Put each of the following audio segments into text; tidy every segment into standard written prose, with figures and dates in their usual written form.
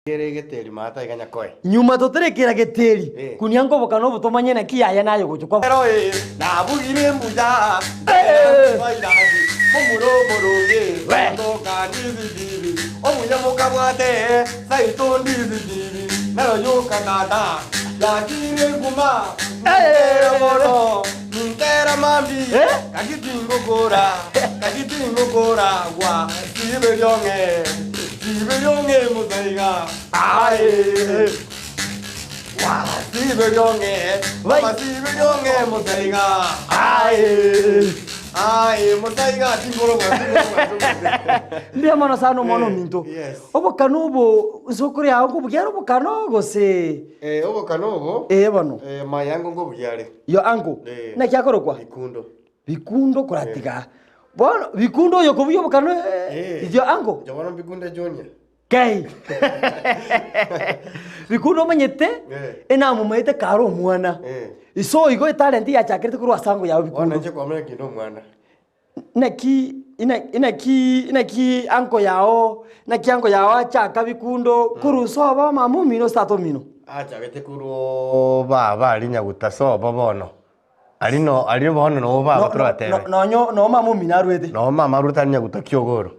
Kere geteri mata iganya koi. Nyuma tuterekera geteri. Kunia ngoboka no butomanye na kiyaya nayo guchukwa. Pero na bugire mbuja. Bailandi. Mumuro muruge. Toka ndizi. Omunya mukabwate. Saito ndizi. Naro yoka nada. Lakire guma. Mono. Ntera mambi. Kagitingo gora. Wa. Siberyonge. Siberyonge muzaiga. Aye. Wa. Siberyonge. Mama siberyonge muzaiga. Aye. Aye, muzaiga tingoro mwa. Ndia mana sano mono minto. Obo kanubo sokuri ya ko bugero bo kanogo se. Obo kanogo? Bano. Mayango ngo bugare. Yo ango. Na kyakoro kwa? Bikundo kuratiga. Bono bikundo yo ko buyo bokano yo ango. Jabana bikunda jonya. Kai. Bikundo manyete? Ena mumete karo mwana. Iso igo talent ya chakirite kuru asango yawe bikundo. Ona nje kwa mwana kindo mwana. Inaki anko yao, naki anko yao achaka bikundo kuru soba mamu mino stato mino. Acha gete kuru baba alinya gutasoba bono. Alino bono no baba turate. No mamu minarwete. No mama rutanya gutakiogoro.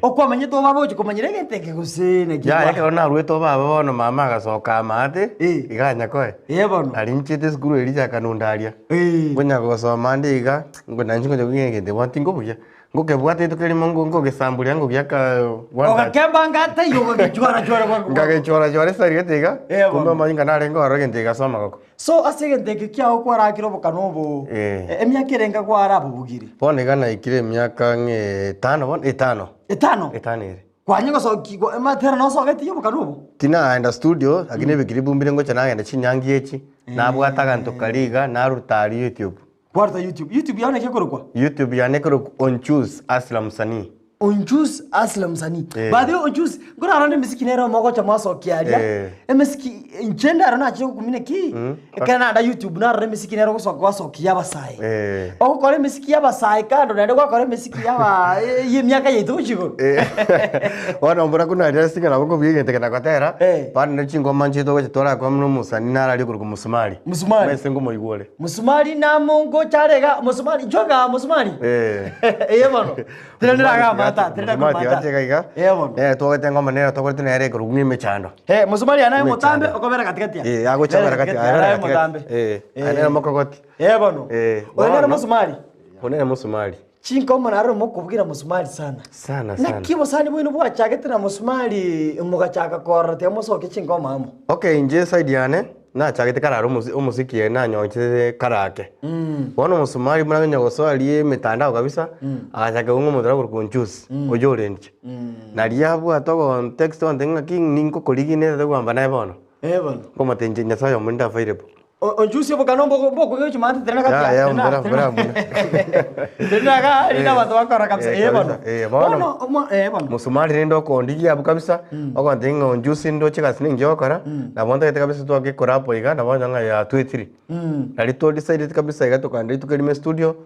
Okwa manyeto baba uchi komanyire genteke gusene ki. Ya yake ona rweto baba bono mama gasoka mate. Iganya koe. Bono. Alinchite skuru elija kanundaria. Ngonya gosoma ndiga ngona nchingo ngengende watingo buya. Ngoke bwate tukeli mongo ngoke sambulia ngoke yaka okakemba ngate yogo gichwara kwangu. Ngake chwara sari getega. Kumbe manyinga narengo arogentega soma goko. So asegenteke kyao kwara kirobo kanobo. Emyaka irenga kwara bubugiri. Pone gana ikire emyaka 5 5 Kwanyego so kigo ematera no so geti yobo kanobo. Tina enda studio agine bikiri bumbire ngo cyana ngenda chinyangi echi nabwataga ntokaliga narutari YouTube. Kwarta YouTube yana kekoro YouTube yana kero on choose Aslam Sani. On choose Aslam Sani. Baadhi on choose ngora arane misiki nero moko cha maso kialia. Misiki njenda arana chiko kumine ki. Kana da YouTube na arane misiki nero so kia basai. Kore misiki ya basai kando na ndego kore misiki ya ye myaka yetu chiko. Wana mbura kuna addressing na boko bigente kana kwatera. Bana nechingo manchito ko tora kwa mno musani na ali ku musumali. Mese ngo moigole. Musumali na mongo charega musumali joga musumali. Bano. Tenderaga mata. Mati aje kaiga. Toke tengo manera toke tenere ko rugni mechando. Musumali anaye mutambe okobera katikati ya. Ago chambera katikati. Anaye mutambe. Anaye mokogoti. Bano. Onera musumali. Onera musumali. Chinko manaro mokubwira musumali sana. Na kibo sani bwino bwa chagete na musumali mugachaka korate musoke chinko mamo. Okay, nje side yane. Na chagete kararo umuziki na nyonche karake. Bono musumali muranganya goswaliye mitandao kabisa. Achaka ungo mudara kurkunchus ojorenje. Na liabu atogo text on tenga king ninko koligine de kwamba nae bono. Bono. Koma tenje nyasayo munda available. Onjusi bokanombo boko yo chimante tena kati. Bra. Tena ga ina watu wakora kabisa. Bono. Bono. Musumali rendo ko ndigi abu kabisa. Oko tenga onjusi ndo chika siningi okora. Na bonda kete kabisa tu akikora hapo iga na bonda nga ya 2 3. Na lito decide kabisa iga tokanda tukali studio.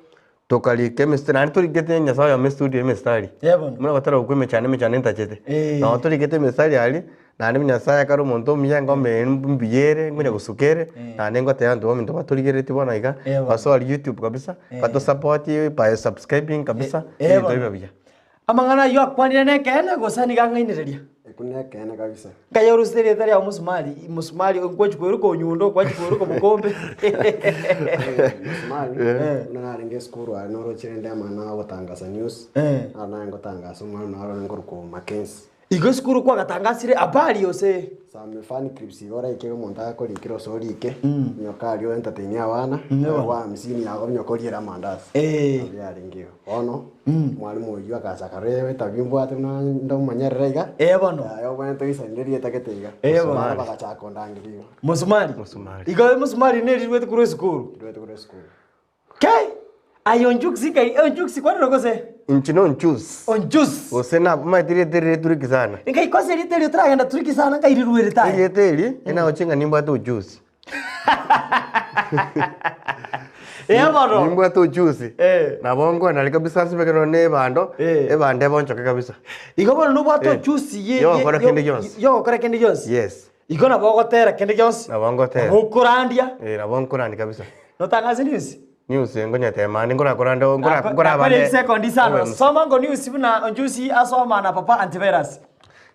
Tokali chemistry na turi gete nyasayo ya studio mestari. Muna batara ukwe mechane ntachete. Na turi gete mestari ali na nimi nyasaye karo monto miyango me mbiyere ngwe gusukere na nengo tayando wa minto baturigere tibona iga baso ali YouTube kabisa bato support by subscribing kabisa ndio hivyo bia amangana yo akwanira ne kena gosani gangainireria kunya kena kabisa kaya urustere tari ya musumali ngwachikweru ko nyundo kwachikweru ko bukombe musumali na ringe skuru ari noro chirende amana gutangasa news ana ngotangasa umwana naro ngorko Mackenzie Igo skuru kwa gatangasire abali yose. Same fan clips igora ikego monta ko likiro sori ike. Nyokari o entertain abana. Wa misini yago nyokoriera mandazi. Ya ringio. Ono. Mwalimu oyu akasakarewe tabimbo ate na ndo manyerera iga. Bono. Yo bwana to isanderie taketega. Bono. Bagachako ndangiriyo. Musumali. Igo musumali ne rirwete kuru skuru. Kai onjuksi kwa rogose. Inchino onchus. Osena matire turikisana. Ngai kose riteri utragenda turikisana ngai riruere tai. Riteri ina ochenga nimba to juice. bono. Nimbwa tu juice. Na bongo na kabisa sibekero ne bando. Bande boncho kabisa. Iko bono no bwato juice ye. Yo kora Kendi Jones. Yo kora Kendi Jones. Yes. Iko na bogo tera Kendi Jones. Na bongo tera. Ukurandia. Na bongo kurandi kabisa. No tangazi news. News ngonya tema ngora kurando ngora bande. Second sana. Soma ngo news buna juice asoma na papa antivirus.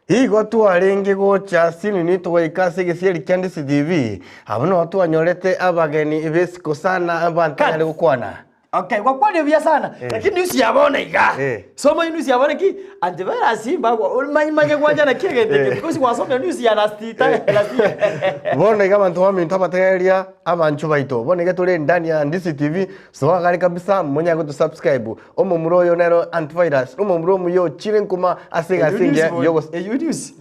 Higo twaringi gocha sini ni twaikase gicieri kya Ndisi TV. Abono twanyorete abageni ibesiko sana abantanya gukwana. Okay, kwa kwani vya sana. Lakini news yabona iga. Soma news yabona ki antivirus bago manye kwanja na kigete because wasoma news ya nastita. Bona iga bantu wa mintu abategeria abanchu baito. Bona iga tuli ndani ya Ndisi TV. So agari kabisa munya go subscribe. Omo muroyo nero antivirus. Omo muro muyo chirenkuma asiga singe yogo. News.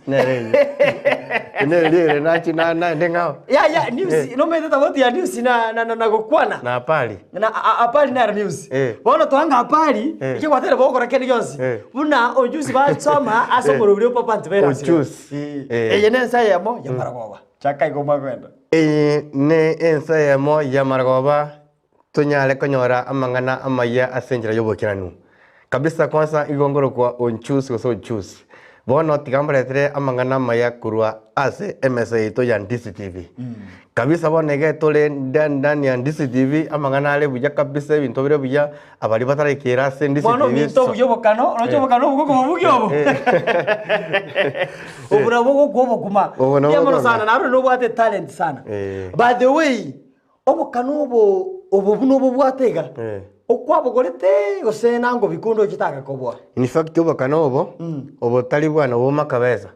Nere na china na ndengao. Ya news. No me tata woti ya news na gukwana. Na apali. Na apali na news. Bona twanga apali iki kwatere boko Kendi Jones. Buna ojusi ba soma asomoro brio papa antivirus. Ojusi. Yene sa yamo ya maragoba. Chaka igoma kwenda. Ne ensa yamo ya maragoba tunyale konyora amangana amaya asenjira yobokiranu. Kabisa kwanza igongoro kwa onchusi goso onchusi. Bono tigambaretere amangana maya kurwa ase MSA to ya Ndisi TV. Kabisa bonege tole ndani ya Ndisi TV amangana ale buja kabisa ibintu bire buja abari batarekera ase Ndisi TV. Bono minto buyobokano, urachobokano buko bugyobo. Obura buko kubokuma. Yamano sana naro no bwate talent sana. By the way, obokano obo buno bwatega. Okwabo gorete gosena ngo bikundo kitaka kobwa. In fact obokano obo tali bwana obo makabeza.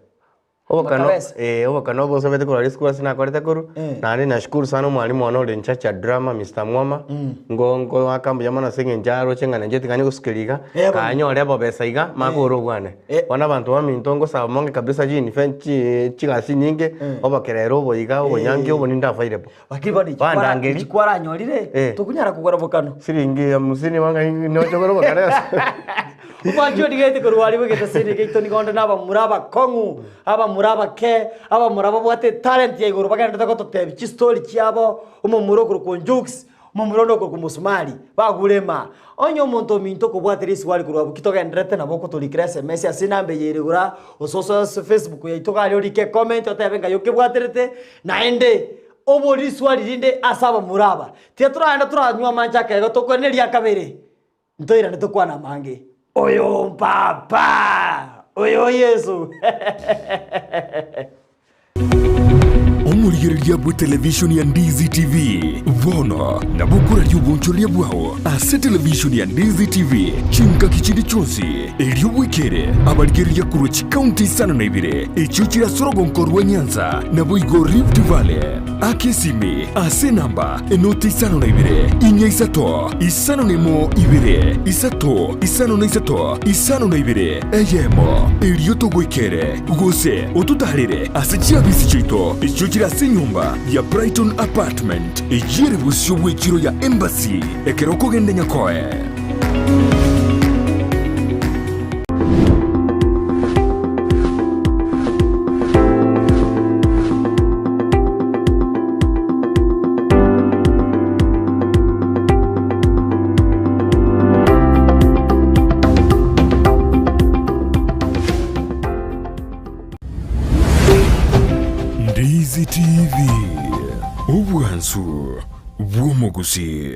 Obokano obo sobete ko school sina korete kuru. Nari nashukuru sana mwalimu wanole nchacha drama Mr. Mwama. Ngo akambu yamana singe njaro chengana njeti kanyo kusikiliga. Kanyo lebo besa iga makoro bwane. Wana bantu wa mintongo sa monge kabisa jini fenchi chigasi nyinge obakerero obo iga obo nyange obo ninda fairebo. Bakibani chikwara nyorire tukunyara kugora bokano. Siringi ya musini wanga no chogoro bakaresa. Ubanjo digete kurwali bugete sini gito ni gonda naba muraba kongu aba muraba ke aba muraba bwate talent ya iguru baganda takoto tebi chi story chiabo umo muroko ku jokes umo murono ku musumali bagulema onyo monto minto ko bwate risi wali kurwa kitoga ndrete na boko tulikira SMS asinambe yerigura ososo Facebook ya itoka ali like comment otabenga yoke bwaterete naende obo risi wali rinde asaba muraba tetra anda turanywa manja kego tokoneria kabere ntoira netokwana mange Oyo papa! Oyo Yesu! Omurigereria bwa television ya Ndisi TV Vono na bukura yubonchoria bwao ase television ya Ndisi TV chinka kichindi chonsi elio wikere abarigereria kurochi county sana na ibire echuchira sorogonkorwa Nyanza na boigo Rift Valley akesime ase namba enoti sana na ibire inya isato isano nemo ibire isato isano na isato isano na ibire eyemo elio togwikere gose otutarire ase chiabisi chito echuchira ase nyumba ya Brighton Apartment ejire busyo bwekiro ya Embassy ekeroko gende nyakoe. Ndisi TV Obwansu bw'omugusi.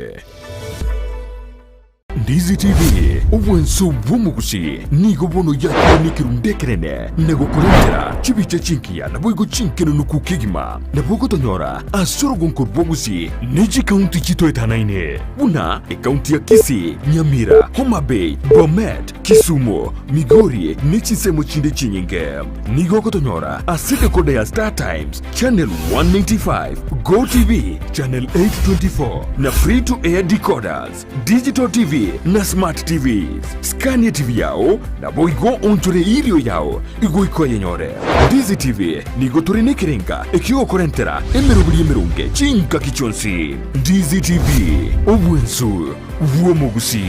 Ndisi TV obwansu bw'omugusi nigo bono yakunikira ndekerene negokurentera chibicha chinkia na boigo chinkeno nukukigima na bogo tonyora asorogonko bwogusi neji county chito etanaine buna county ya Kisii, Nyamira, Homa Bay, Bomet, Kisumu, Migori nechisemo chinde chinyinge nigo kotonyora asite kode ya Star Times channel 195 Go TV channel 824 na free to air decoders digital TV na smart TVs Scania TV yao na boigo onchore ilio yao igoiko yenyore Ndisi TV nigo turine kirenga ekio korentera emerubuli emerunge chinka kichonsi Ndisi TV obwensu bw'omugusi.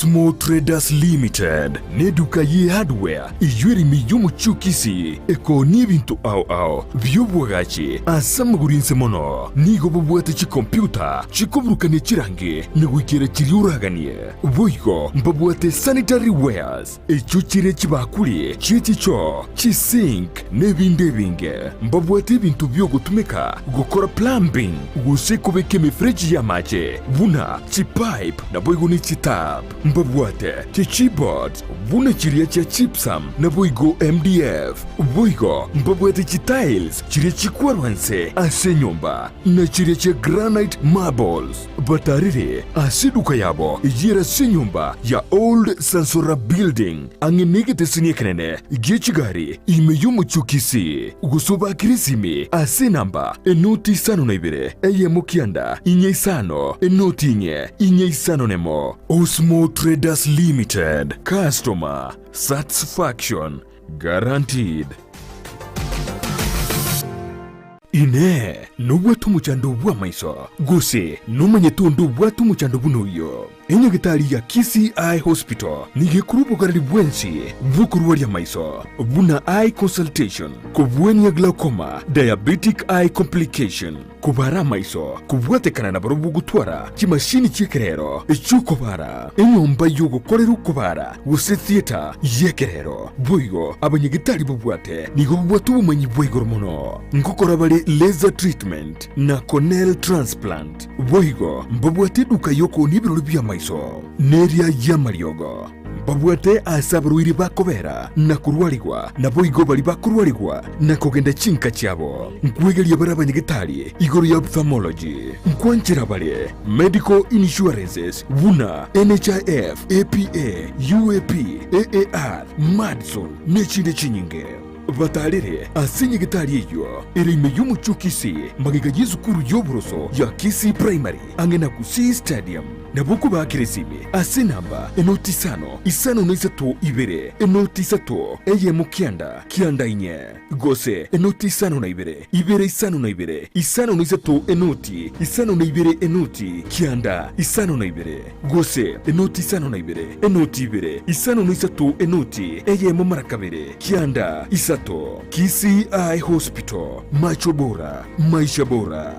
Osmo Traders Limited neduka ye hardware iyuri miyumu chukisi eko ni bintu au byobwagachi asamagurinse mono nigo bobwate chi computer chikobrukane chirange negwikira chiriuraganie boigo mbabwate sanitary wares echuchire chibakuli chichicho chisink nebindebinge mbabwate bintu byo gutumika gukora plumbing gusekobeke mifreji ya mache buna chipipe na boigo ni chitap mbabwate chichibot buna chiria cha chipsam na boigo MDF boigo mbabwate chitiles chiria chikwarwanse ase nyumba na chiria cha granite marbles batarire asiduka yabo yera se nyumba ya old Sansora building angenegete sinyekenene gechigari imeyumu chukisi gusoba kirisimi ase namba enoti sano na ibere eye mukianda inye sano enoti inye sano nemo. Osmo Traders Limited, customer satisfaction guaranteed. Ine nubwatu muchando bwa maiso gose numanyetundu bwatu muchando bunoyo enye gitari ya KCI Hospital nige kurupo karali bwensi bukuruwa ya maiso buna eye consultation kubweni ya glaucoma diabetic eye complication kubara maiso kubwate kanana barubu gutwara kimashini chikerero echukobara enyomba yogo koreru kubara gose theater yekerero boigo abanyegitari bubwate nigo bubwatu bumanyi boigo mono ngokora bale laser treatment na corneal transplant boigo mbabwate duka yoko nibirori bya maiso neria ya mariogo mbabwate asabruiri bakobera na kurwaligwa na boigo bali bakurwaligwa na kogenda chinka cyabo nkwegelia barabanyegitari igoro ya ophthalmology nkwanchira bale medical insurances buna NHIF APA UAP AAR Madison nechinde chinyinge batalire asinye gitari iyo iri meyumu chukisi magiga yizukuru yoburoso ya Kisi Primary angena kusi stadium na buku bakiresime asinamba enoti isano noisato ibere enoti sato eye mukianda kianda inye gose enoti isano na ibere isano na ibere isano noisato enoti isano na ibere enoti kianda isano na ibere gose enoti isano na ibere isano noisato enoti eye mumarakabere kianda isato. KCI Hospital, macho bora, maisha bora.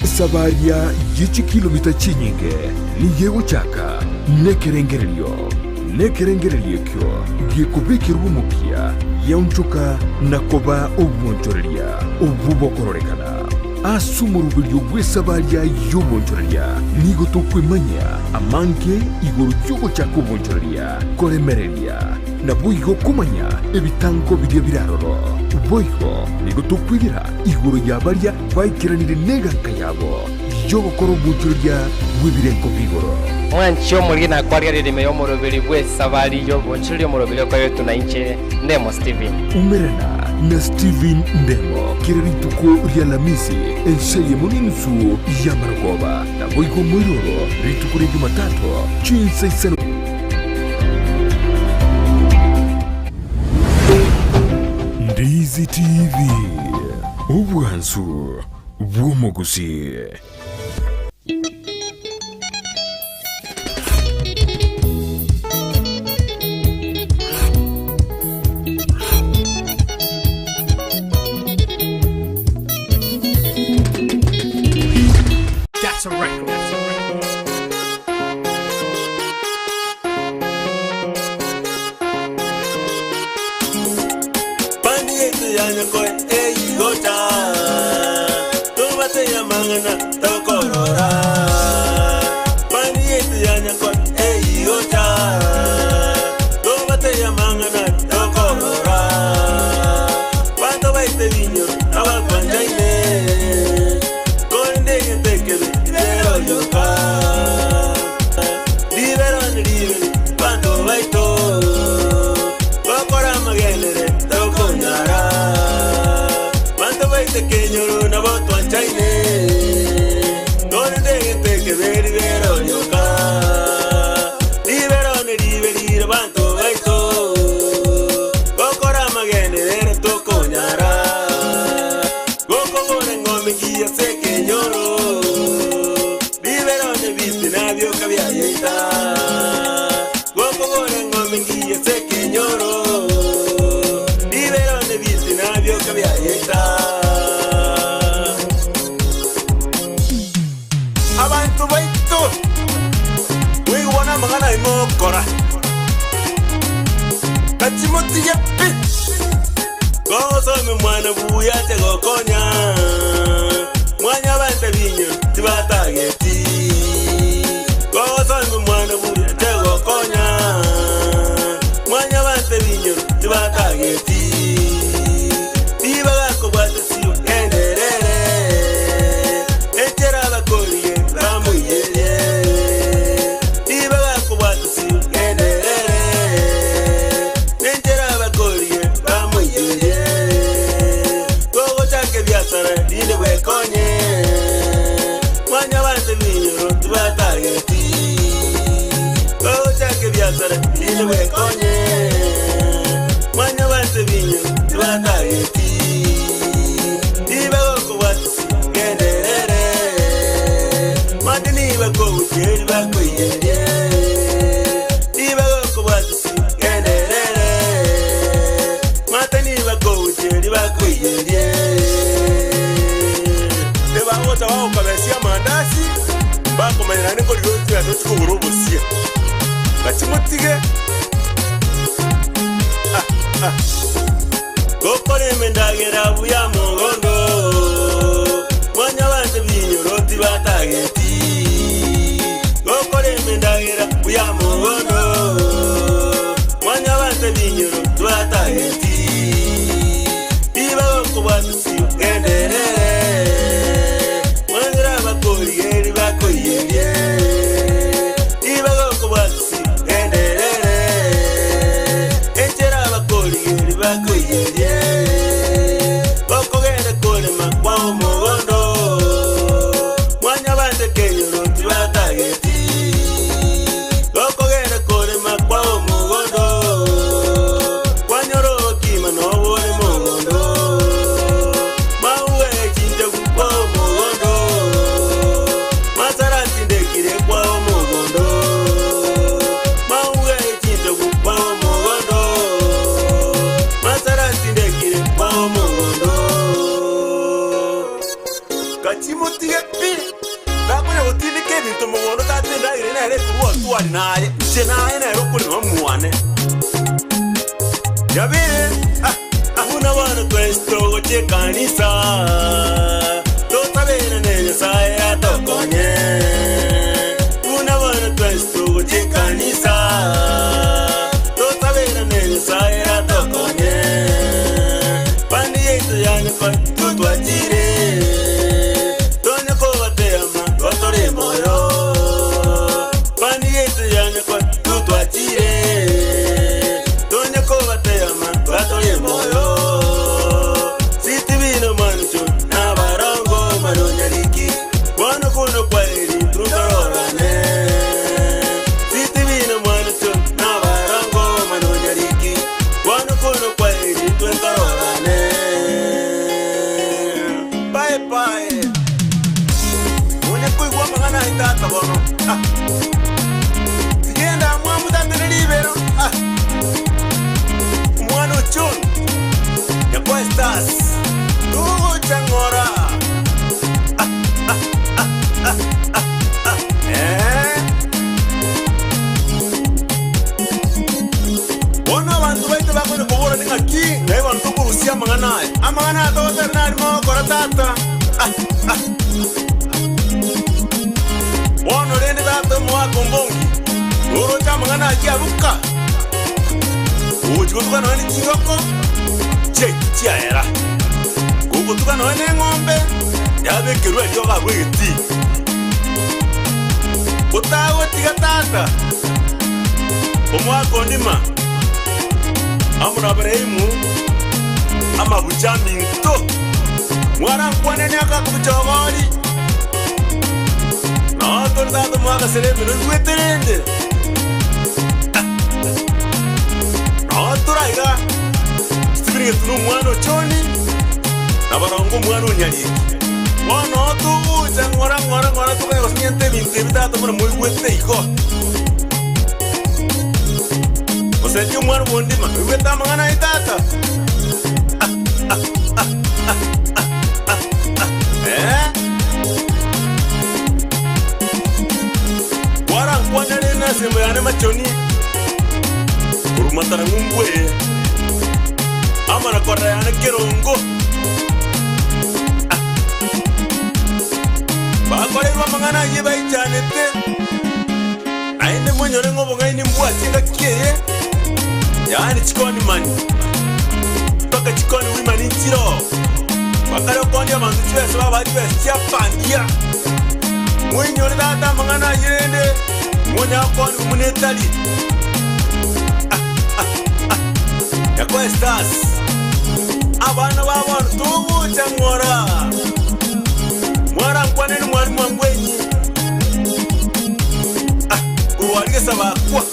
Sabaria yichi kilomita chinyinge ni yego chaka nekerengerelio kyo yekubekira ubumukia yaunchuka nakoba obwonchoreria obubokororeka asumurubiryo gwesabaria yobonchoreria nigo tokwemanya amanke igoro yogo chako bonchoreria koremereria na boigo kumanya ebitango bidya biraroro boigo nigo tokwigira igoro yabaria baikiranire neganka yabo yobokoro bonchoreria wibirenko bigoro mwancho mulina kwaria ririme yo murubiri bwe sabari yo bonchoreria murubiri kwa yetu na inche Ndemo Steven umerena na Steven Ndemo kirituko rya lamisi enseye muninsu ya maragoba na boigo moyoro rituko rya Jumatatu chinsa isano Ndizi TV ubwansu bw'umuguzi. That's a record. Viverone viste navio caviaita byayeta abantu baitu wibona magana imokora Timothy yapi Gozo me mwana buya te gokonya Mwanya bante binyo tibatageti Gozo me mwana buya te gokonya Mwanya bante binyo tibatageti Tiba gako bate siyo enderere Echera la kolie ramu yeye Tiba gako bate siyo enderere Dile we konye Mwanya bante minyoro tubatageti Kochake biasara Dile we konye Mwanya bante minyoro tubatageti Diba goko watsi genderere Matini bako ucheri bako yeye Diba goko watsi genderere Matini bako ucheri bako yeye Wao kabesia mandasi bako manirane ko lyotu ya tuko urobosia Katimutige Gokore mendagera buya mugondo Mwanya bante binyoro tibatageti Gokore mendagera buya mugondo Mwanya bante binyoro tibatageti Iba goko batusi enderere Ahuna wana questo goche kanisa Tota bene nene saya tokonye Una wana questo goche kanisa Tota bene nene saya tokonye Pandi yeto yani kwa tutwa jire Tonya kowa te ama Otore moyo Pandi yeto yani kwa tutwa jire Sigenda mwamu tangene libero Mwano chun Ya kwa estas Tugo changora Wana bantu baito bako ni kubura ni aki Ngai bantu kurusia manganae Amanganae togo ternari mo kora tata Wano rende tata mwa kombongi Uro cha mangana akia ruka Uchi kutuka noene chingoko Che kichia era Kukutuka noene ngombe Yabe kirua yoga witi Kutawe tiga tata Omwa kondima Amuna Ibrahimu Ama buchambi nto Mwara mkwane nyaka kubuchogori Nato tato mwaka selebe nweterende Nato raiga Stibiri tunu mwano choni Nabarongo mwano nyaliki Wano tu ucha ngora tuka yosniente vinte Vitato mwana mwete iko Osejo mwano wondima Mweta mangana itata Wara nkwanere na sembe ane machoni urumatara ngumbwe amana kora yana kerongo bakore bamangana yeba cyane te ainde munyore ngo bongaini mbwa tinga kiye yani chikoni mani toka chikoni wimani ntiro bakare kondi abantu twese babari bese yapangia munyore data mangana yende munya kondi umunetali yako estas abana babona tubucha ngora mwara nkwaneni mwari mwangwenyi uwarige sabakwa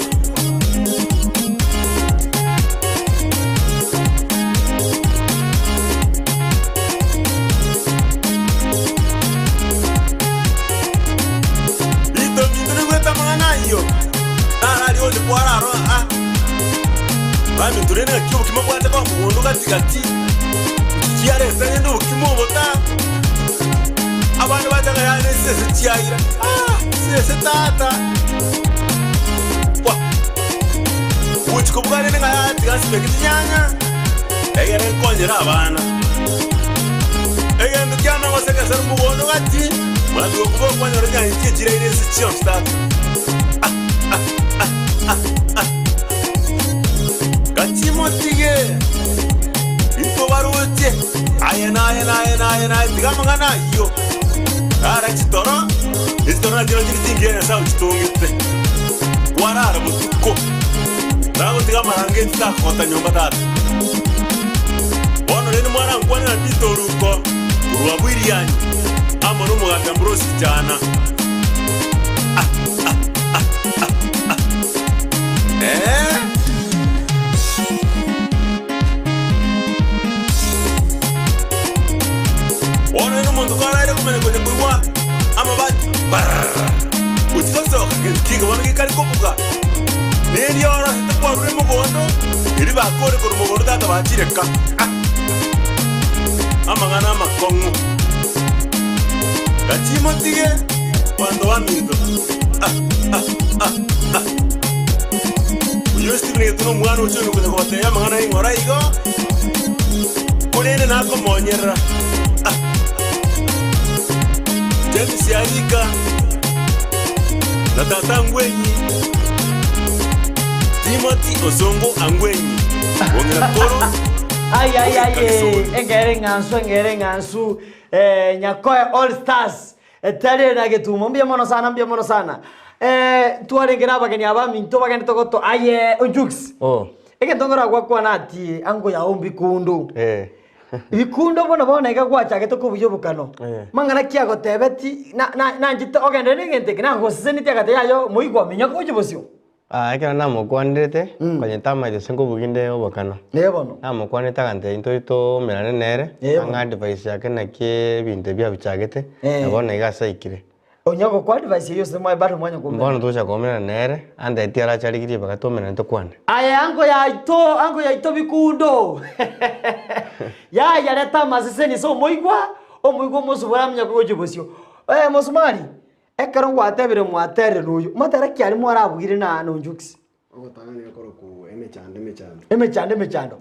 ito minduri gweta mwana iyo arari oje kwararo bami ndurene kibu kimobwate kwa mugondo gatigati kiyare sanye ndo kimobota abantu bajaga yane sese tiyaira sese tata wa uchiko bugane nga yati gasibeke nyanya egere konyera abana egende kyama ngoseka ser mugondo gati mwandu okubo kwanyora nyanya kigire ire sichio start gati motige ito baruti ayena tigamangana yo ara chitoro istora jiro tingiye sa uchitongete warara mutuko nago tigamange nta kota nyomba tata bono rene mwana nkwana na bitoruko urwa bwiriyani amono mugata mbrosi cyana Ono ino muntu kwa raire kumene kwenye kuiwa ama bati uchitoso kinga wana kikari kopuka nini yora sita kwa rure mugondo iri bakore kuru mugondo data bachireka ama ngana ama kongu gachimo tige wando wa mindo uyosti kwenye tuno mwana uchunu kwenye kwa teya mangana ingora igo kunene nako monyera James Yarika na tata Ngwenyi Timothy Osongo Angwenyi Wongera koro engere ngansu Nyakoe All Stars etare na getumo mbia mono sana tuarengera abageni abami nto bageni togoto Ojux ege tongora kwa nati ango ya ombi kundu Bikundo bona igagwacha getoko bujobukano mangana kiago tebeti na njite ogende ningente na hoseni tiagate yayo muigwa minya ko jibosio eka na mokwandete kwenye tama ile sengo buginde obakano nebono na mokwandete kante into merane nere anga device yake na ke binde bya bichagete abona igasa ikire onyago kwa device yo se mai bado mwanya komera mbona tucha komera nere anda etiara chali kiti bakatomera nto kwande ango ya ito bikundo ya leta maseseni so moigwa musubura mnya ko jibosio musumari ekaro gwatebere mwatere nuyu matara kyali mwara abugire na Ojux ogotagane yakoro ku emechando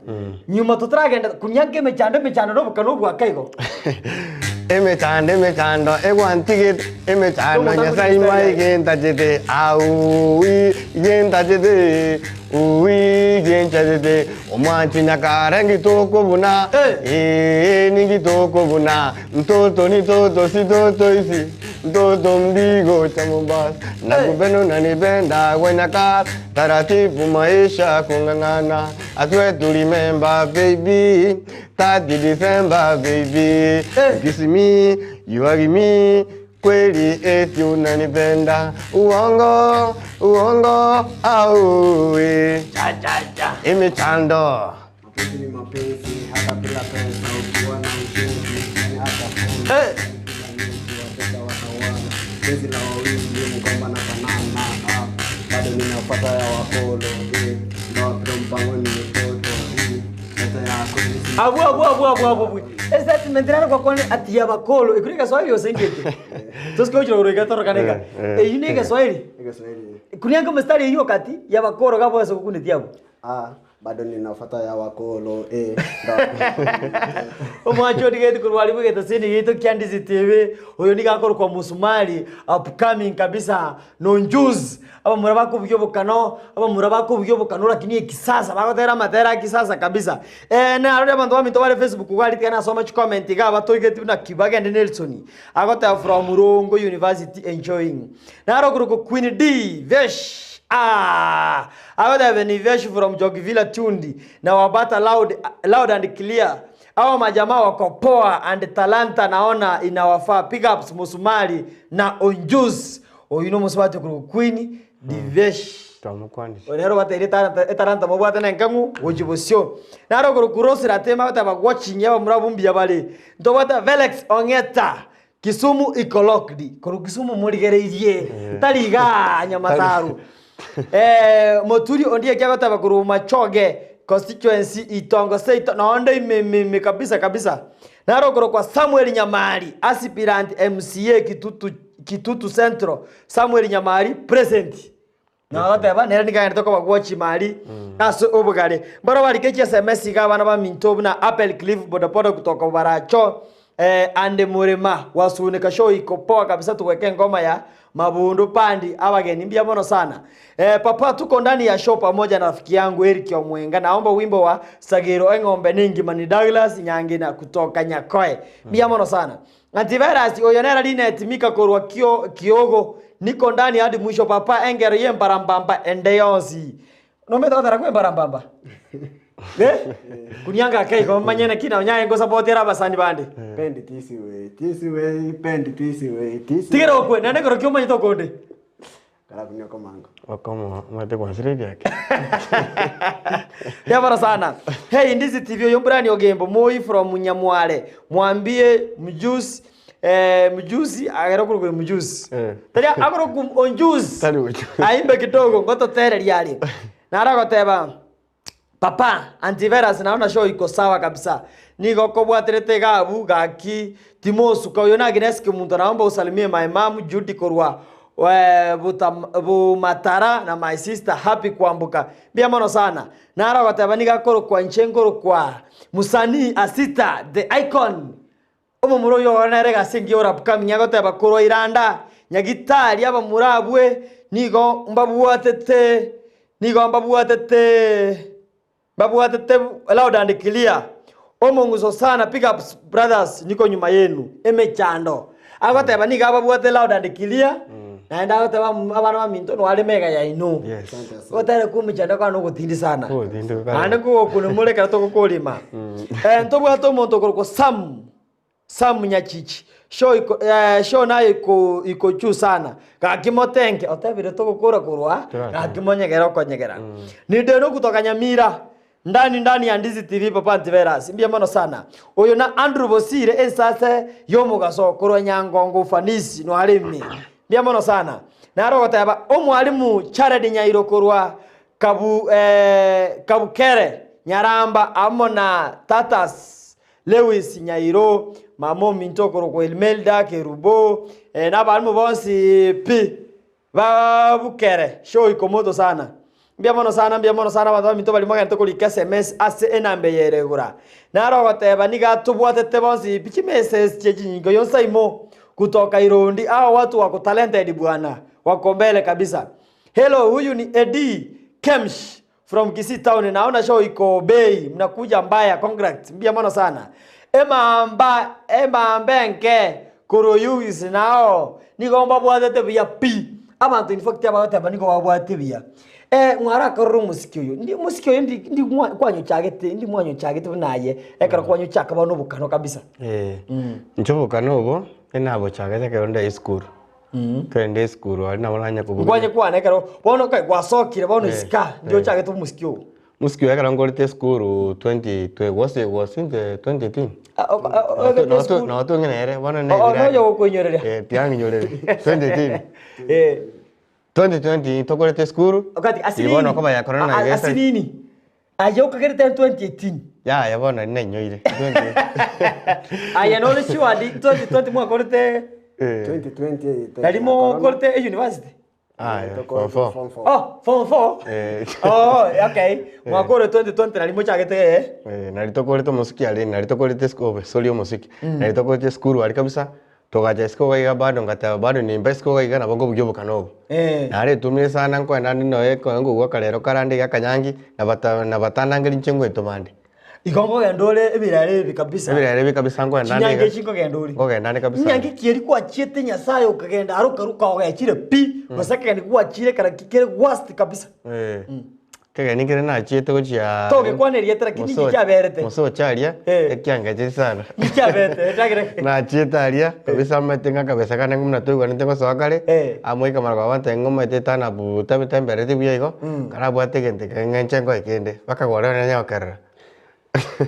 nyuma tutragenda kunyage emechando no bukano bwa kaigo emechando egwantigit emechando nyasai mai genta jete au genta jete ui genta jete omanchi nakarangi toko buna ningi toko buna mtoto ni toto si toto isi mtoto mdigo chamumbas nakupendo nanipenda wenaka taratibu maisha kungangana atwe tulimemba baby 30 December baby kiss me you are me kweli eti unanipenda uongo au imechando mapenzi hata bila pesa ukiwa na ujenzi hata penzi la wawili mkomba na banana bado ninapata ya wakolo ndio mpango ni mtoto hata yako abu Statement rano kwa kwani ati ya bakolo. Ikurika Swahili osengete. Tusko ujira uroga toro kaneka. Yunike Swahili. Kiswahili. Kunianga mstari hiyo kati ya bakoro kabo ya sokuni tiabu. Bado ninafuata ya wakolo Omwacho digete kurwali bugeta sini yito Kiandizi TV oyo nigakoro kwa musumali upcoming kabisa no news aba murabako bugyo bukano lakini kisasa bagotera matera kisasa kabisa na arode bantu baminto bale Facebook gwali tina soma comment ga batoigete na Kibage and Nelson agota from Murongo University enjoying na aroguru Queen D Vesh agota Vesh from Jogvilla Tundi na wabata loud and clear. Hawa majamaa wako poa and talanta naona inawafaa. Pick ups musumali na onjus. Oyuno musubati kuru Queen Divesh. Tamukwani. Onero bata ile talanta mobata na nkangu ojibosyo. Naro kuru kurosi ratema bata watching yaba murabumbi yabale. Ndo bata Velex Ongeta. Kisumu ikolokdi. Kuru Kisumu murigereirie. Taliga nyamataru. Moturi ondie kyagota bakuru Machoge constituency Itongo State naonda ime kabisa narogoro kwa Samuel Nyamari aspirant MCA Kitutu Central Samuel Nyamari present na bateba nera nigane toko bagwochi mali aso obugare baro bari keche SMS ga bana ba mintobu na Apple Cliff bodaboda kutoka Baracho ande murema wasunika show iko poa kabisa tuweke ngoma ya Mabundu Pandi abageni mbia mono sana. Papa tuko ndani ya show pamoja na rafiki yangu Eric Omwenga. Naomba wimbo wa Sagiro Engombe Ningi Mani Douglas Nyangina kutoka Nyakoe. Mbia mono sana. Antivirus oyonera linetimika korwa kiogo niko ndani hadi mwisho papa engero yembarambamba endeyonsi. Nometa otara kwe barambamba. Kunyanga kai kwa manyene kina onyaye ngo supportera basani bande. Pendi tisi we pendi tisi we. Tigero kwe nane koro kyo manyi to konde. Kala kunyo komango. Wakoma mate kwa siri yake. Yabara sana. Hey Ndizi TV yombrani ogembo Moi from Nyamwale. Mwambie mjusi mjusi agero kuru mjusi. Tari agero onjusi. Tari uju. Aimbe kidogo ngoto tere liali. Nara goteba. Papa, antivirus naona show iko sawa kabisa. Niko kobwaterete gabu gaki Timosu kwa yona gineski muntu naomba usalimie my mom Judy Korwa. Matara na my sister happy kuambuka. Bia mono sana. Nara watabaniga koro kwa nchengoro kwa Musani Asita the icon. Omo muro yo nerega singi ora upcoming yagote bakoro iranda. Nyagitari aba murabwe nigo mbabuatete. Babuatete loud and clear. Omo nguzo sana pick up brothers niko nyuma yenu. Emechando. Agote baniga babuate loud and clear. Naenda agote abana baminto no wale mega ya inu. Yes. Gotare kumechando kana gutindi sana. Gutindi kana. Ande ko kuno kara to kulima. Ntobwato monto ko Sam Nyachichi. Show nayo iko juu sana. Kakimotenke otebire to gukura kurwa. Kakimonyegera konyegera. Ni deno kutoka Nyamira. Ndani ya Ndizi TV papa Antivirus. Mbia mono sana. Oyo na Andrew Bosire ensase yomugaso kurwa nyangongo ufanisi no harimi. Mbia mono sana. Na rogota yaba omwalimu Charedi Nyairo kurwa Kabukere Nyaramba amona Tatas Lewis Nyairo mamo mintokoro kwa Elmelda Kerubo na balimu bonsi Babukere show ikomoto sana. Mbia mono sana bantu minto bali mwaka ntoko lika SMS ase enambe yeregura. Na rogote baniga tubwatete bonsi pichi message chejingo yonsa imo kutoka Irondi hao watu wako talented bwana. Wako mbele kabisa. Hello, huyu ni Eddie Kemsh from Kisii Town. Naona show iko bei. Mnakuja mbaya, congrats. Mbia mono sana. Ema mbenke kuroyuis nao. Niko mbabwatete bia pi. Ama to in fact abawate baniko babwate bia. Ngara koro musikyo. Ndi musikyo ndi kwanyu chagete, ndi mwanyu chagete naye. Ekara kwanyu chaka bano bukano kabisa. Nchobo kanobo enabo chagete ke onda school. Kende school wali na wala nyako. Kwanye kwana ekara bono kai gwasokire bono iska ndio chagete musikyo. Musikyo ekara ngorite school 2020 was in the 2010. No to ngene wana ne. No yo kunyorere. Tiangi nyorere. 2010. 2020 tokorete school. Okati asini. Ibono kama ya corona na gesa. Asinini. Ayo kagerete 2018. ya bona ninyoire aya no sure di 2020 mwaka urite 2020 Narimo korte university form 4 oh form 4 oh okay mwaka urite 2020 narimo chagete naritokorete musiki ali naritokorete school solio musiki naritokorete school ali kabisa tokaja school ga bado ngata bado ni mba school ga na bongo bugyo bukanobo nare tumye sana nko nani no eko ngo gwa kalero karande ga kanyangi na batana ngiri nchengo etomande igongo gendole ebirare kabisa ngo ndani nyange chingo gendole ngo ndani kabisa nyange kieri kwa chiete nyasaye ukagenda aruka ogachire pi basaka ni kwa chire kara kikere worst kabisa kege ningire na chiete gochia toge kwaneria tara kini kyaberete muso charia ekyangaje sana kyabete tagire na chiete aria kabisa metenga kabisa kana ngumna toigwa nitengo sokare amoika marwa wante ngoma tetana buta mitemberete buyego kana bwate gente ngenchengo ekende bakagora na nyakara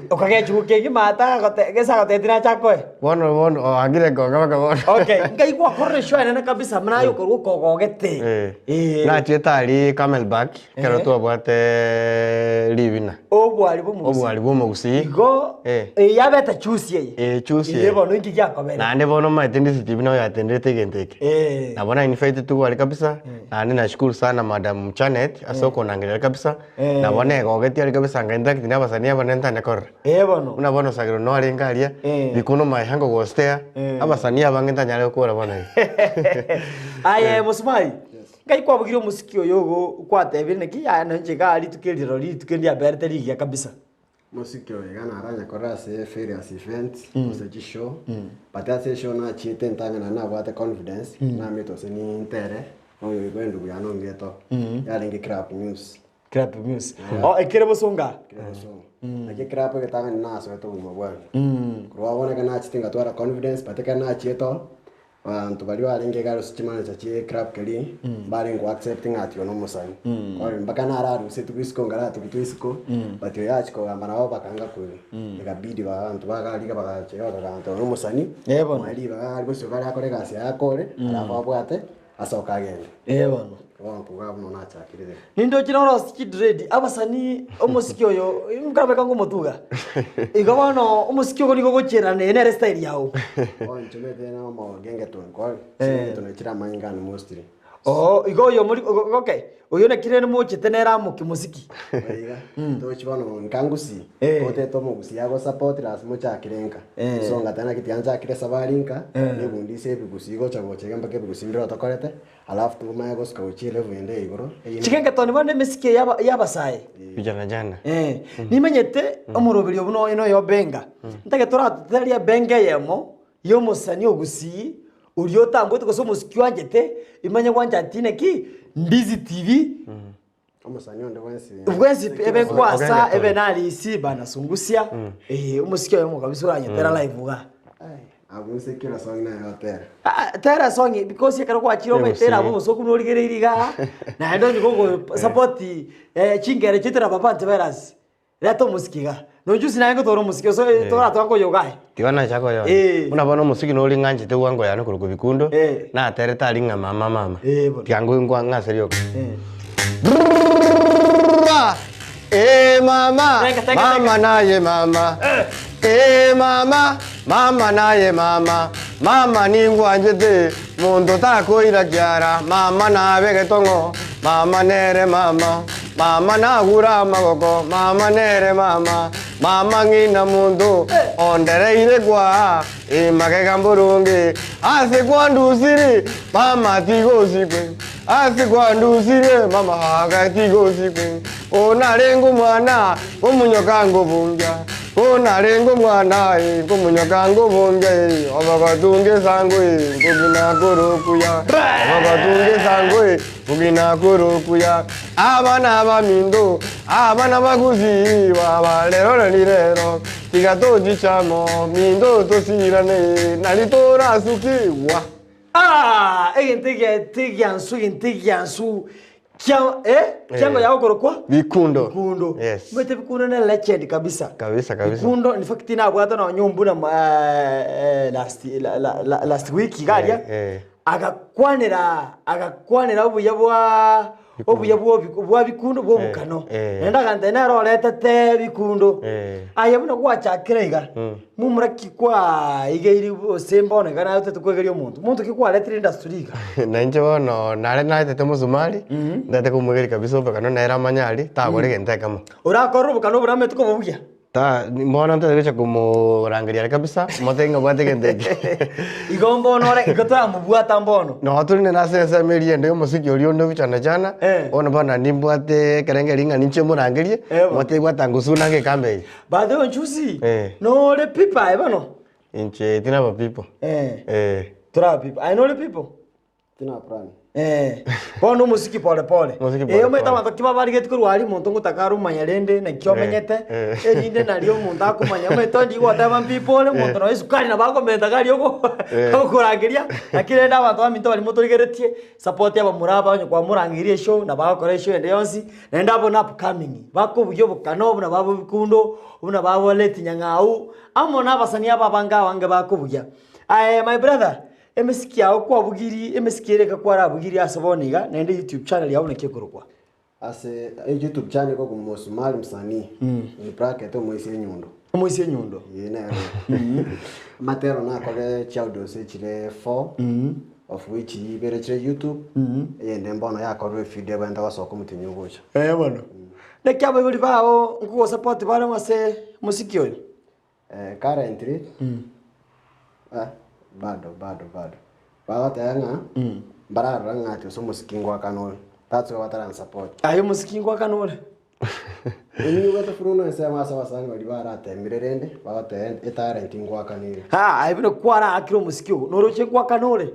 okagechuke gimata gesa gotetira chakwe bono agire gonga bakabono okay ngai kwa korre shwana na kabisa mnayo ko kogogete na chietari camelback kero to bwate livina obwali bomo gusi go yabeta chusie chusie yebo no ingi yakobera na ndebono maitendi Steve no yatendete genteke na bona invite tu wali kabisa na ninashukuru sana madam Janet asoko nangelera kabisa na bona gogete ali kabisa ngaenda kitina basania banenta nekor bono una bono sagro no ali ngalia bikuno mahango gostea abasania bangenta nyale ko bona aye musmai ngai kwa bugiro musikio yogo kwatebire neki ya na njega ali tukiriro li tukendia berte ligia kabisa musiki oyegana aranya korase ferias event museji show patase show na chite ntanga na bwate confidence na meto seni intere oyo igwendo buyano ngeto yalingi crap news ekere bosonga ake crap getanga naso eto mu bwana kurwabona kana chitinga twara confidence pateka na chito abantu bali balinge garo sichimana chachi crap kali bali ngo accepting ati ono musani kwa mpaka nararu se tukisiko ngara tukitwisiko batyo yachiko gamba nabo bakanga kuri ikabidi abantu bagalika bakacheka bakanto ono musani mali bagali bose bali akore gasi yakore alafu abwate asoka agende bono wantu gabno nacha kirire nindo kinoro skid ready abasani omusikio yo mukabeka ngo mutuga igabano omusikio niko gochera ne style yawo onchome tena mo genge ton kwa tunachira mangana mostly igo yo muri okay uyo ne kirene mo chitenera mu kimusiki oiga to chibano nkangusi kote to mo gusi yago support ras mo cha kirenka so ngatana kitianja kire sabarinka ne bundise bigusi go chago chega mbake bigusi ndro tokorete alafu tu mago skauchile vende igoro chikenge toni bane misiki yabasaye jana nimenyete omurobiri obuno ino yo benga ntage turateria benga yemo yo musani ogusi uriyo tambo tuko so musiki wanjete imanye kwanja tine ki Ndizi TV omusani onde wensi ebe kwasa ebe nali isi bana sungusia umusiki yo mo kabisa uranyetera live ga abuse kila song na hotel tera song because yakara kwa chiro metera abo so kunorigeririga na ndo niko support chingere chitera papa nteberas rato musikiga no jusi na ngo toro musiki so tora twako yogai tiwana chako yo una bono musiki no linganje te wango yana kuruko bikundo na tere tali nga mama tiango ngwa ngaserio mama naye mama mama naye mama ni ngwanjete mundo takoira kyara mama na begetongo mama nere mama na gura magoko mama nere mama ngina mundo ondereire kwa magega mburungi ase kwandusiri mama tigosikwe ase kwandusire mama haga tigosikwe ona rengo mwana omunyoka ngobumbya ona rengo mwana ngomunyoka ngobumbya abagatunge sangwe ngogina korokuya abagatunge sangwe ngogina korokuya abana bamindo abana baguzi babalero nirero tigatoji chamo mindo tosirane nalitora sukiwa intigiansu kiango yao korokwa bikundo yes mwete bikundo na legend kabisa bikundo in fact na bwata na nyombu na last week galia agakwanira ubuya obuya bwa bikundo bwo bukano nenda gante na rolete te bikundo aye buno gwachakira iga mumuraki kwa igeiri sembone kana tutukwegeria muntu kikwalete industry iga na nje bono nare naite musumari ndate kumwegeri kabisa bukano na era manyari tagore gente kama urakorwa bukano burame tukobuya ta mbona ntagecha kumurangiria kabisa motenga bwate gendege igombo nore igotwa mubwata mbono no tuli na sense merie ndio musiki uri ndo bichana jana ona bana nimbwate kerenge ringa ninche murangirie mote bwata ngusuna ke kambe bade onchusi no le pipa ebano inche tina ba people tra people I know the people tina plan bono musiki pole meta mato kiba bari getu kwari muntu ngutakaru manyarende na kyomenyete nyinde nario muntu akumanya meto ndi gwata people muntu no isukari na bako meta gari uko kurangiria akirenda abantu baminto bari muturigeretie support yaba muraba kwa murangirie show na bakore show ende yonsi nenda bona upcoming bako bugyo bukano buna babo bikundo buna babo leti nyangau amona abasani aba banga wange bako bugya my brother MSK yao kwa bugiri MSK reka kwa rabugiri asaboniga nende YouTube channel yao nekekurukwa ase YouTube channel ko kumusumali msanii ni bracket moise nyundo yena matero na kole chaudo se chile 4 of which ibere chile YouTube yende mbono yakorwe video benda wasoko mutinyo gocha bono nekyabo buli bawo nguo support bale mase musiki oyo currently bado bagatanga barara ngati so musikingwa kanole that's what I support ayo musikingwa kanole ni wata furuno sema sawa wali barata mirerende bagate etarenti ngwa kanile ayo bino kwara akiro musikio noroche kwa kanole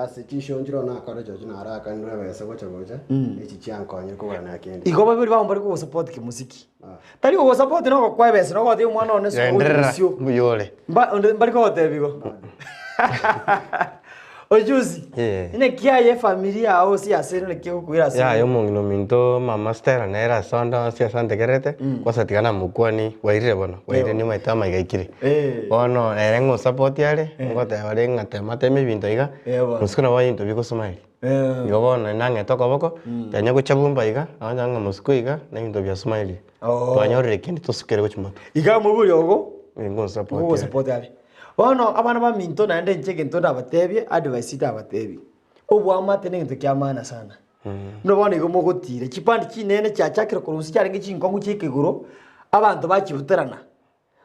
asitisho njiro na kare jojo na ara kanule bese gocha ichi chiankonye ko bana kendi igoba biri bambari ko support ki musiki tari ko support no kwa bese no ko mwana one so musio buyole bari ko tebigo ojuzi ine kiaye familia au si aseno ne kio kuira si ya yo mungino minto mama stera nera sonda si asante kerete kwa satigana mukwani waire bono waire ni maita maigakire bono erengo support yale ngote bale ngate mateme binto iga muskuna wa into biko smile yo bono nange toko boko tanya kuchabumba iga anja nga musku iga na into bya smile twanyorere kindi tosukere gochimoto iga muburi ogo ngo support yale bono abana ba minto na ende ncheke nto ndabatebye advice ndabatebye obwa matene nto kyamana sana no bono igo mogotire kipandi kinene cyachakira kurusi cyarenge cinkongu cyikiguro abantu bakibuterana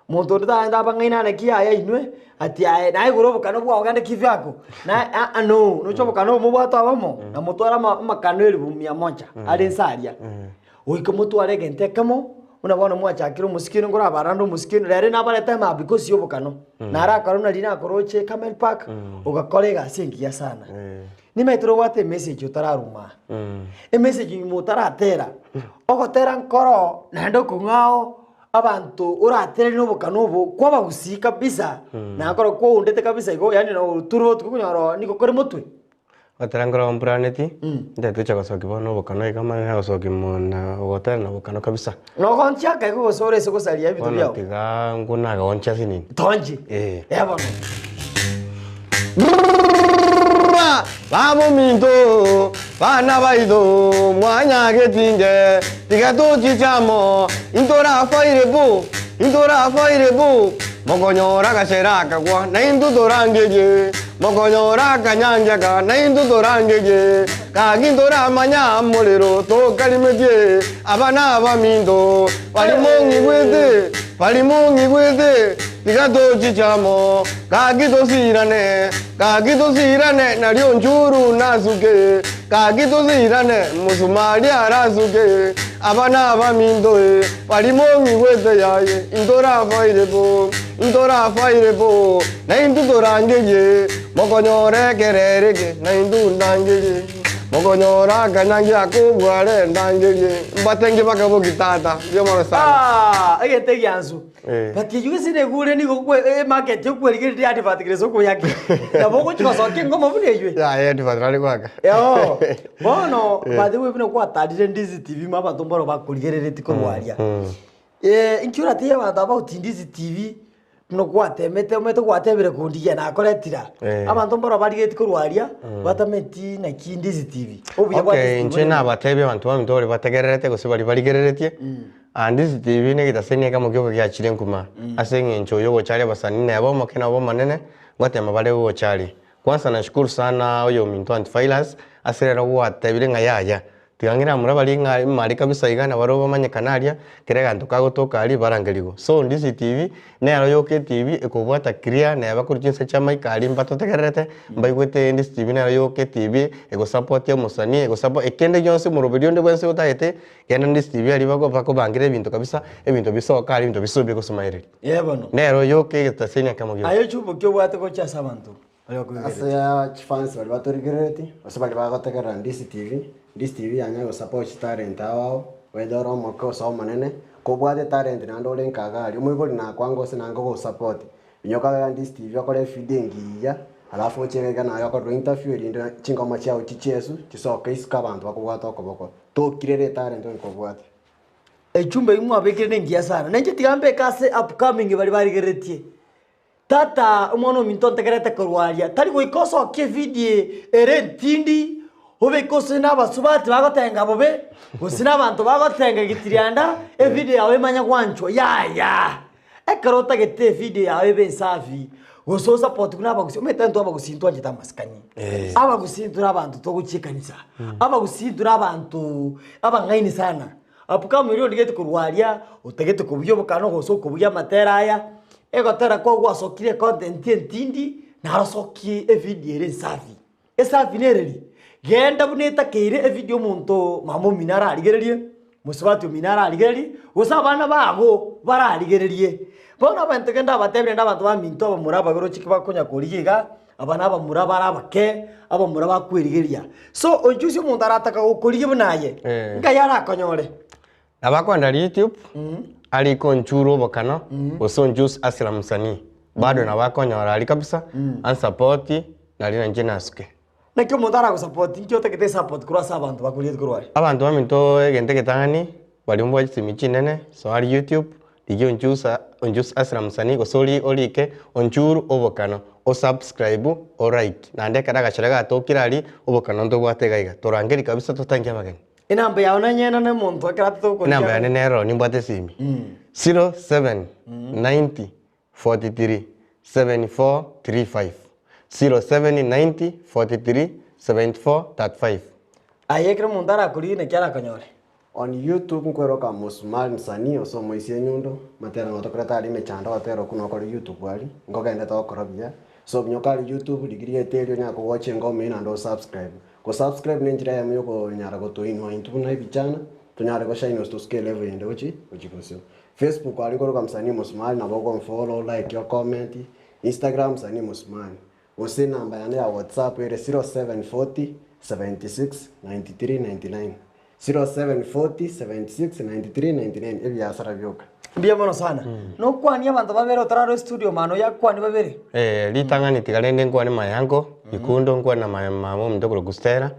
muntu ndanda bangaina na kiya inwe ati aye naye guro bukano bwa ogande kivyako na no chobo kano mu bwato abamo na mutwara makano eli 100 ali nsaria oiko mutware gente kamo unabona mwachakira musikino ngora barando musikino rere nabareta ma because yo bukano nara karuna lina koroche Camel Park ugakolega singia sana nimetro wate message utararuma message mutaratera ogotera nkoro nando kungao abantu uratere no bukano bo kwaba gusika kabisa na akoro ko undete kabisa igo yani no turo tukunyoro niko kore mutwe watarangora ompraneti ndetu chakosoki bono bukano ikama na gosoki mona ogotera na bukano kabisa no goncha ka go sore se gosaria bitu byao tiga nguna goncha sinini tonji bono Vamos minto, bana baido, mwanya getinge, tiga to chichamo, intora faire bu, mokonyora kasheraka kwa, na intu torangeje, mokonyora kanyanja na intu torangeje, kagintora manya molero to kalimeje, abana baminto, palimongi gwete, tiga to chichamo, kagito sirane, nario nchuru nasuke, kagito sirane, musumari arasuke, abana baminto, palimongi gwete yaye, intora faire po, na intu torangeje, mokonyore kerereke, na intu ndangeje, mokonyora kanyangia kubware ndangeje, mbatengi bakabo kitata, yomara sana. Agete gyanzu. Bati yuge sine gure ni go market yo kweli ndi advert kireso ko yake. Na boko chikosoke ngoma bunejwe. Ya advert rali kwaka. Yo. Bono badi we bino kwa tadire ndizi TV maba tomboro bakurigerere tikorwaria. Inkyura tiye bada about ndizi TV no kwatemete umete kwatebire kundiye na koretira abantu mbora barigeti kurwaria batameti na Kindisi TV okay nje na batebe abantu bamindore bategererete gusibari barigereretie Ndisi TV ne gitasenia kama kyo kya chire nkuma asenge ncho yogo chali basani ne abo makena abo manene gwatema bale wo chali kwanza nashukuru sana oyo Minto Antivirus asirera watebire ngayaya tigangira murabali nga mari kabisa igana baro bamanye kanaria kirega ntukagotoka ali barangeligo so Ndisi TV ne aroyoke TV ekobwata clear ne abakurichinsa chama ikali mbatotegerete mbaigwete Ndisi TV ne aroyoke TV ego support ya musani ego support ekende yonse mu rubiri onde bwense utahete yana Ndisi TV ali bako bangire ebintu kabisa ebintu bisoka ali ebintu bisobe kusumaire yebono ne aroyoke tasenya kama gyo ayo chupo kyo bwate ko cha sabantu asa fans bali batorigereti osabali bagotegera Ndisi TV Ndisi TV yanyago support talent awao wedoro moko so manene kobwate talent nando lenkaga ali umwe na kwango sinango go support binyoka ya Ndisi TV akore feeding ya alafu chegega na yako interview ndo chingoma chao chichesu chisoka iska abantu bakubwata okoboko to kirere talent nkobwate echumba imwe abekire ngiya sana nje tigambe kase upcoming bali barigeretie tata umwana Minto ntegerete kurwaria tari goikoso ke video ere ntindi Obe kose na basubati bagotenga bobe usina abantu bagotenga gitirianda e video yawe manya kwancho ya ekarota gete video yawe bensafi goso support kuna bagusi umetento abagusinto agita maskani abagusinto nabantu to gucikanisa abagusinto nabantu abangaini sana apuka muri ndigete kurwaria utegete kubyo bukano goso kubya materaya egotera ko gwasokire content ntindi narasoki e video ere safi esafi nereri genda buneta keire e video muntu mamo minara aligererie musubati minara aligererie usabana bago bara aligererie bona abantu genda batebire ndabantu ba Minto abamuraba goro chikiba konya kurigiga abana abamuraba arabake abamuraba kwirigeria so ojusi umuntu arataka gukuriye bunaye ngayara konyore abakwanda YouTube ali konchuro bokano osonjus asira musani bado na bakonyora ali kabisa ansupporti nali nanje nasuke nakyo mundara go support nkyo tekete support kurasa abantu bakuriye kurwari abantu ba Minto egente ketangani bali mbo chimichi nene so ali YouTube digyo onjus asira musani go soli olike onchuru obokano o subscribe o like nande kadaga chiraga tokirali obokano ndo bwategaiga torangeri kabisa totangia bageni inamba yawe nanyena ne muntu akarato ko inamba ya nero nimbate simi 0790 43 7435 0790 43 7435 ayekre mundara kuri ne kyara kanyore on YouTube nkweroka musmal msanii osomo isie nyundo matera ngotokora ali mechanda watero kuno ko YouTube ali ngogenda to korobia so nyokali YouTube digiri etelio nyako watch ngome ina ndo subscribe ko subscribe ne njira ya myoko nyara go to inwa intu na ibichana tunyara go shine to scale level ende uchi kusio Facebook ali koroka msanii musmal na bogo follow like your comment Instagram msanii musmal ose namba ya WhatsApp ere 0740 76 93 99 0740 76 93 99 ebi asara byoka mbia mono sana no kwani abantu babere otararo studio mano ya kwani babere litangani tigalende nkwani mayango ikundo nkwana mamo mndokolo gustera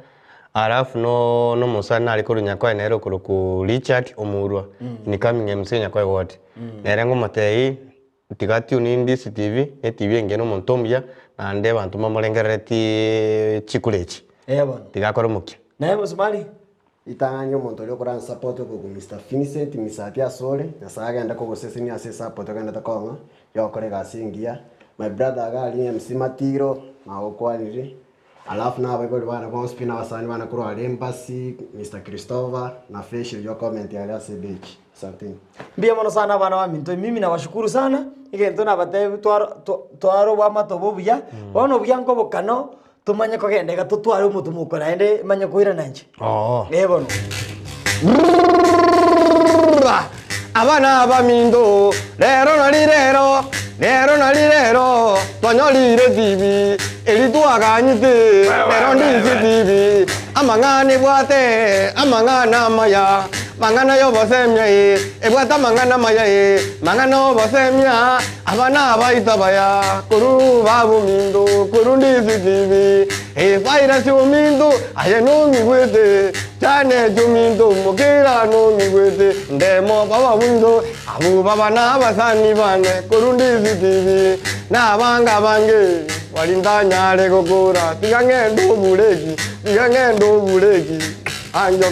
alafu no musana ali kuru nyakwa nero kuru ku Richard Omurwa ni coming MC nyakwa wote nerengo matei tigati Ndisi TV TV ngeno montombia na nde bantu mamolengereti chikulechi bwana tigakora muki naye musumali itanganyo muntu lyo kuran support ko Mr Finicent misati asole nasaga enda ko gosese ni ase support kanda takonga yo korega singia my brother agali MC Matiro na okwanire alafu na babo bana kwa spina wasani bana kuro embassy Mr Christopher na Fish yo comment ya ase beach something mbia mono sana bana wa Minto mimi nawashukuru sana igento na bate twaro wa matobuya ono byango bokano tumanye ko gendega tutware umutu mukora ende manye kuira nanje bono abana ba Minto lero nali lero tonyolire TV eli tuaganyite lero Ndisi TV amangane bwate amangana maya mangana yo bosemya ebwata mangana maya mangana bosemya abana baitabaya kuru babu Minto kuru Ndisi TV faira si Minto ayeno migwete chane Minto mokera no migwete ndemo baba Minto Abu baba na basani bane kurundi TV na banga bange walindanyale gukura tigangendo buleki anjo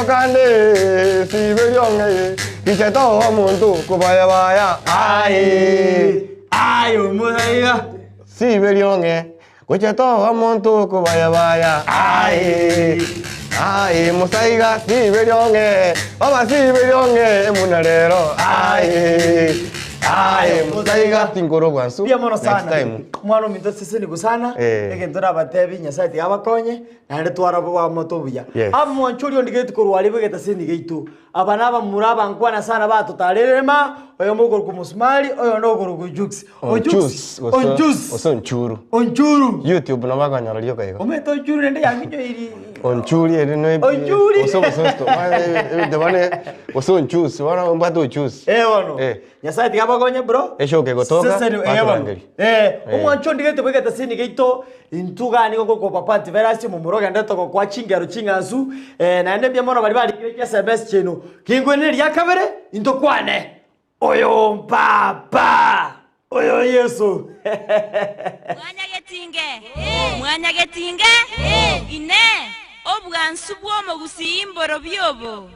kande sibelyonge kicheto omuntu kubaya ayo musaiga sibelyonge kicheto omuntu kubaya musaiga sibelyonge baba sibelyonge munarero musaiga tingoro bwansu pia mono sana mwana minto sisi ni gusana egentora batebi nyasaiti abakonye na ndi twara wa motobuya amo nchuri ondigeti kurwali bwegeta sini geitu abana ba muraba nkwana sana batutarerema oyo muguru kumusmali oyo ndoguru kujux onchuru YouTube na bakanyara lyo kaigo ometo onchuru nende yanginyo iri onchuri eri no oso de bane oso onchus wana mbato onchus wono nyasaiti abakonye bro eshoke gotoka omwancho ndigete bwegeta sini geito intugani goko papati verasi mu muroga ndatoko kwa chingaro chingazu naende bya mono bali kya SMS cheno kingwene lya kabere intokwane oyo papa oyo Yesu mwanya getinge ine obwansu bwo mu gusimboro byobo